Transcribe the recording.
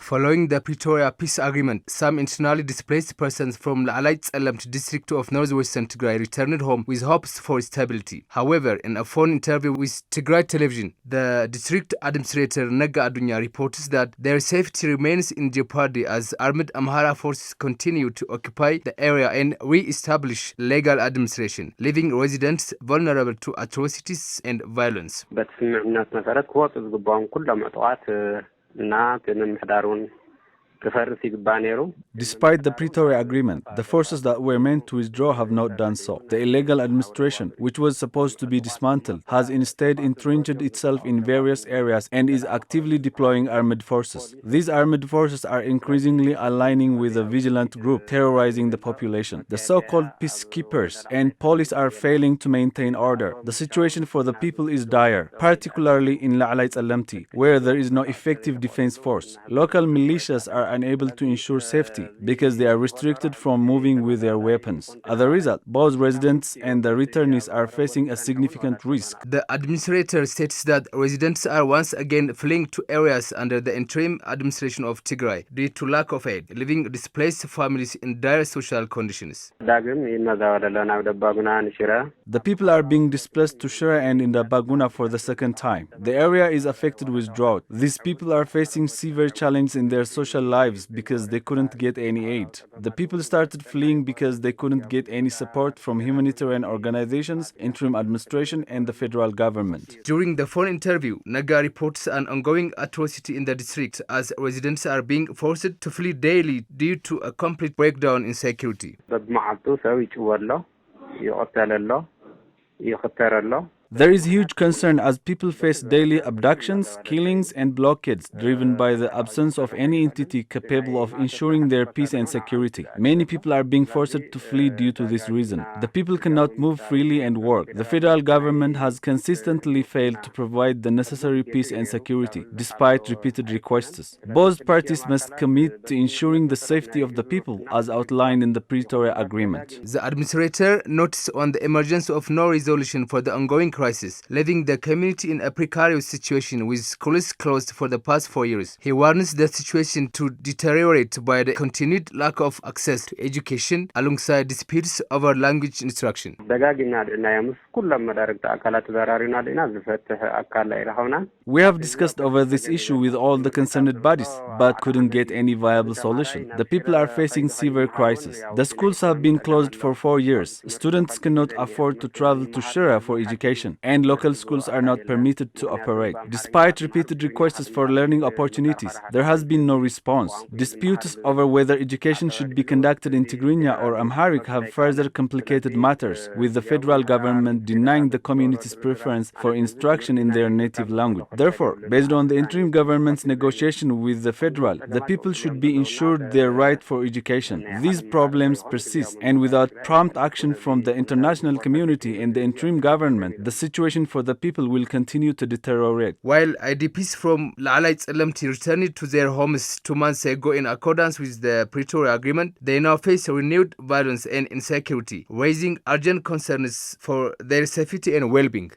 Following the Pretoria Peace Agreement, some internally displaced persons from Tselemti district of Northwestern Tigray returned home with hopes for stability. However, in a phone interview with Tigray television, the district administrator Nega Adunya reports that their safety remains in jeopardy as armed Amhara forces continue to occupy the area and re-establish legal administration, leaving residents vulnerable to atrocities and violence. Despite the Pretoria Agreement, the forces that were meant to withdraw have not done so. The illegal administration, which was supposed to be dismantled, has instead entrenched itself in various areas and is actively deploying armed forces. These armed forces are increasingly aligning with a vigilant group terrorizing the population. The so-called peacekeepers and police are failing to maintain order. The situation for the people is dire, particularly in Tselemti, where there is no effective defense force. Local militias are unable to ensure safety because they are restricted from moving with their weapons. As a result, both residents and the returnees are facing a significant risk. The administrator states that residents are once again fleeing to areas under the interim administration of Tigray due to lack of aid, leaving displaced families in dire social conditions. The people are being displaced to Shira and in the Baguna for the second time. The area is affected with drought. These people are facing severe challenges in their social lives because they couldn't get any aid. The people started fleeing because they couldn't get any support from humanitarian organizations, interim administration, and the federal government. During the phone interview, Naga reports an ongoing atrocity in the district as residents are being forced to flee daily due to a complete breakdown in security. There is huge concern as people face daily abductions, killings, and blockades driven by the absence of any entity capable of ensuring their peace and security. Many people are being forced to flee due to this reason. The people cannot move freely and work. The federal government has consistently failed to provide the necessary peace and security, despite repeated requests. Both parties must commit to ensuring the safety of the people as outlined in the Pretoria Agreement. The administrator notes on the emergence of no resolution for the ongoing crisis, leaving the community in a precarious situation with schools closed for the past 4 years. He warns the situation to deteriorate by the continued lack of access to education alongside disputes over language instruction. We have discussed over this issue with all the concerned bodies, but couldn't get any viable solution. The people are facing severe crisis. The schools have been closed for 4 years. Students cannot afford to travel to Shira for education, and local schools are not permitted to operate. Despite repeated requests for learning opportunities, there has been no response. Disputes over whether education should be conducted in Tigrinya or Amharic have further complicated matters, with the federal government denying the community's preference for instruction in their native language. Therefore, based on the interim government's negotiation with the federal, the people should be ensured their right for education. These problems persist, and without prompt action from the international community and the interim government, the situation for the people will continue to deteriorate. While IDPs from Tselemti returned to their homes 2 months ago in accordance with the Pretoria Agreement, they now face renewed violence and insecurity, raising urgent concerns for their safety and well-being.